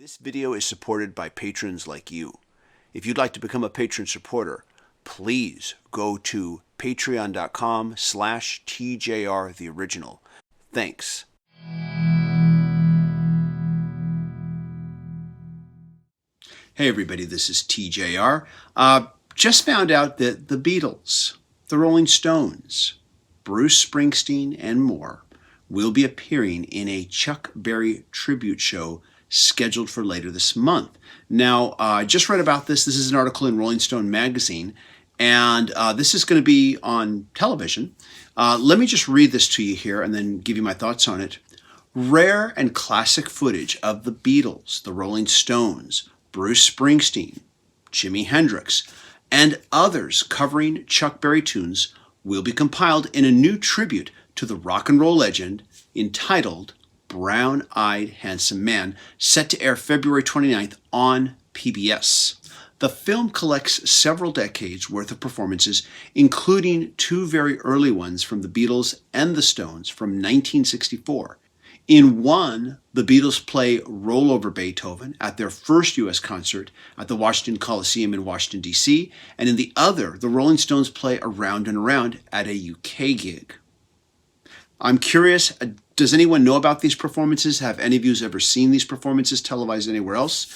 This video is supported by patrons like you. If you'd like to become a patron supporter, please go to patreon.com/TJRTheOriginal. Thanks. Hey everybody, this is TJR. Just found out that the Beatles, the Rolling Stones, Bruce Springsteen, and more will be appearing in a Chuck Berry tribute show scheduled for later this month. Now, I just read about this. This is an article in Rolling Stone magazine, and this is going to be on television. Let me just read this to you here and then give you my thoughts on it. Rare and classic footage of the Beatles, the Rolling Stones, Bruce Springsteen, Jimi Hendrix, and others covering Chuck Berry tunes will be compiled in a new tribute to the rock and roll legend entitled Brown-Eyed Handsome Man, set to air February 29th on PBS. The film collects several decades worth of performances, including two very early ones from the Beatles and the Stones from 1964. In one, the Beatles play Roll Over Beethoven at their first U.S. concert at the Washington Coliseum in Washington, D.C., and in the other, the Rolling Stones play Around and Around at a UK gig. I'm curious, does anyone know about these performances? Have any of you ever seen these performances televised anywhere else?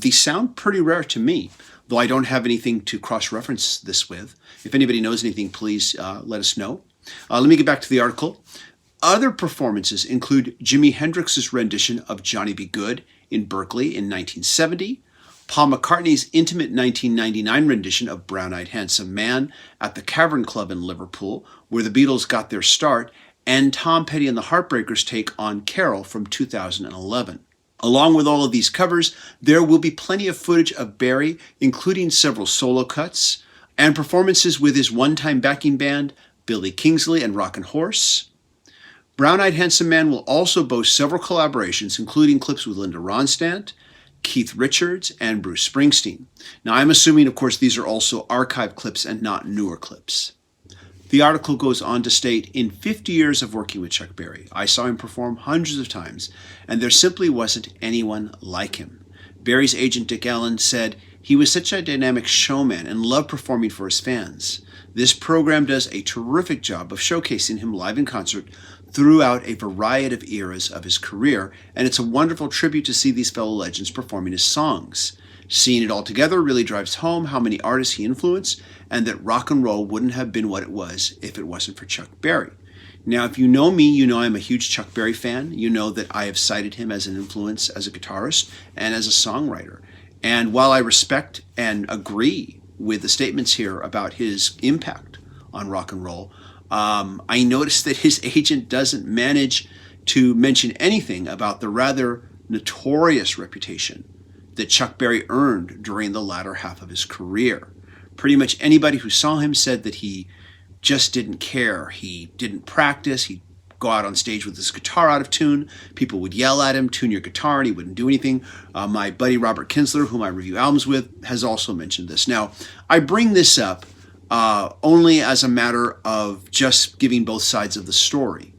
These sound pretty rare to me, though I don't have anything to cross-reference this with. If anybody knows anything, please let us know. Let me get back to the article. Other performances include Jimi Hendrix's rendition of Johnny B. Good in Berkeley in 1970, Paul McCartney's intimate 1999 rendition of Brown-Eyed Handsome Man at the Cavern Club in Liverpool, where the Beatles got their start, and Tom Petty and the Heartbreakers' take on Carol from 2011. Along with all of these covers, there will be plenty of footage of Berry, including several solo cuts, and performances with his one-time backing band, Billy Kingsley and Rockin' Horse. Brown-Eyed Handsome Man will also boast several collaborations, including clips with Linda Ronstadt, Keith Richards, and Bruce Springsteen. Now, I'm assuming, of course, these are also archive clips and not newer clips. The article goes on to state, in 50 years of working with Chuck Berry, I saw him perform hundreds of times, and there simply wasn't anyone like him. Berry's agent Dick Allen said, he was such a dynamic showman and loved performing for his fans. This program does a terrific job of showcasing him live in concert throughout a variety of eras of his career, and it's a wonderful tribute to see these fellow legends performing his songs. Seeing it all together really drives home how many artists he influenced, and that rock and roll wouldn't have been what it was if it wasn't for Chuck Berry. Now, if you know me, you know I'm a huge Chuck Berry fan. You know that I have cited him as an influence as a guitarist and as a songwriter. And while I respect and agree with the statements here about his impact on rock and roll, I noticed that his agent doesn't manage to mention anything about the rather notorious reputation that Chuck Berry earned during the latter half of his career. Pretty much anybody who saw him said that he just didn't care. He didn't practice. He'd go out on stage with his guitar out of tune. People would yell at him, tune your guitar, and he wouldn't do anything. My buddy Robert Kinsler, whom I review albums with, has also mentioned this. Now, I bring this up only as a matter of just giving both sides of the story.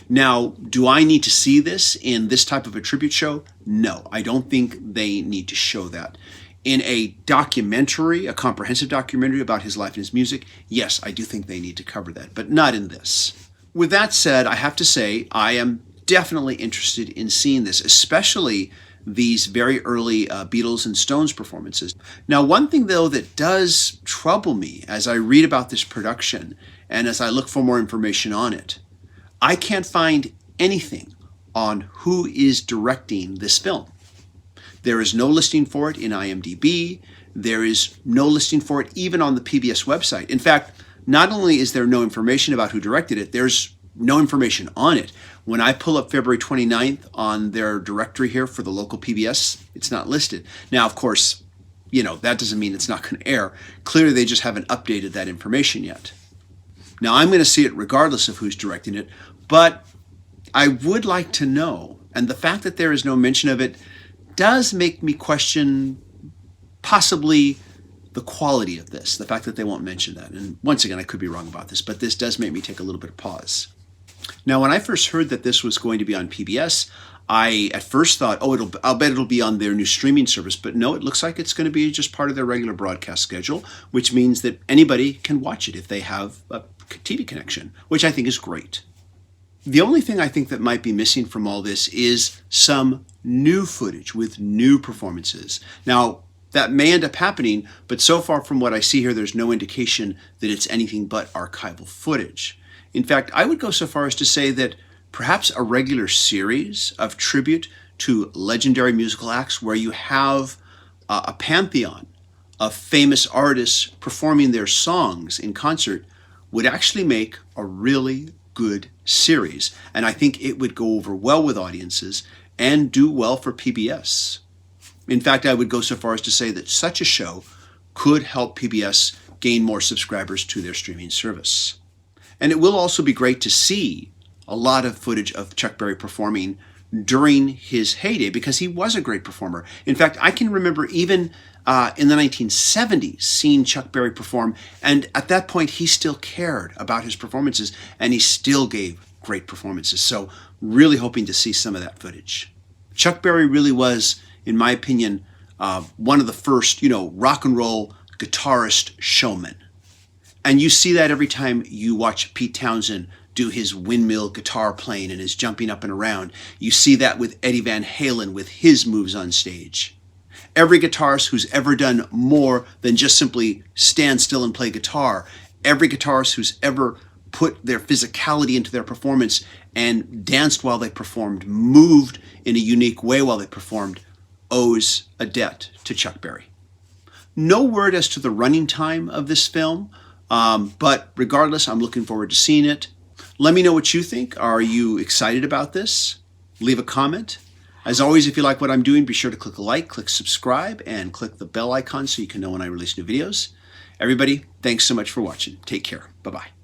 Now, do I need to see this in this type of a tribute show? No, I don't think they need to show that. In a documentary, a comprehensive documentary about his life and his music, yes, I do think they need to cover that, but not in this. With that said, I have to say I am definitely interested in seeing this, especially these very early Beatles and Stones performances. Now, one thing, though, that does trouble me as I read about this production and as I look for more information on it, I can't find anything on who is directing this film. There is no listing for it in IMDb. There is no listing for it even on the PBS website. In fact, not only is there no information about who directed it, there's no information on it. When I pull up February 29th on their directory here for the local PBS, it's not listed. Now, of course, that doesn't mean it's not going to air. Clearly, they just haven't updated that information yet. Now, I'm going to see it regardless of who's directing it, but I would like to know, and the fact that there is no mention of it does make me question possibly the quality of this, the fact that they won't mention that. And once again, I could be wrong about this, but this does make me take a little bit of pause. Now, when I first heard that this was going to be on PBS, I at first thought, oh, I'll bet it'll be on their new streaming service, but no, it looks like it's going to be just part of their regular broadcast schedule, which means that anybody can watch it if they have a TV connection, which I think is great. The only thing I think that might be missing from all this is some new footage with new performances. Now, that may end up happening, but so far from what I see here, there's no indication that it's anything but archival footage. In fact, I would go so far as to say that perhaps a regular series of tribute to legendary musical acts where you have a pantheon of famous artists performing their songs in concert would actually make a really good series. And I think it would go over well with audiences and do well for PBS. In fact, I would go so far as to say that such a show could help PBS gain more subscribers to their streaming service. And it will also be great to see a lot of footage of Chuck Berry performing during his heyday, because he was a great performer. In fact, I can remember even in the 1970s seeing Chuck Berry perform, and at that point he still cared about his performances and he still gave great performances. So really hoping to see some of that footage. Chuck Berry really was, in my opinion, one of the first, rock and roll guitarist showmen. And you see that every time you watch Pete Townsend do his windmill guitar playing and his jumping up and around. You see that with Eddie Van Halen with his moves on stage. Every guitarist who's ever done more than just simply stand still and play guitar, every guitarist who's ever put their physicality into their performance and danced while they performed, moved in a unique way while they performed, owes a debt to Chuck Berry. No word as to the running time of this film, but regardless, I'm looking forward to seeing it. Let me know what you think. Are you excited about this? Leave a comment. As always, if you like what I'm doing, be sure to click a like, click subscribe, and click the bell icon so you can know when I release new videos. Everybody, thanks so much for watching. Take care. Bye-bye.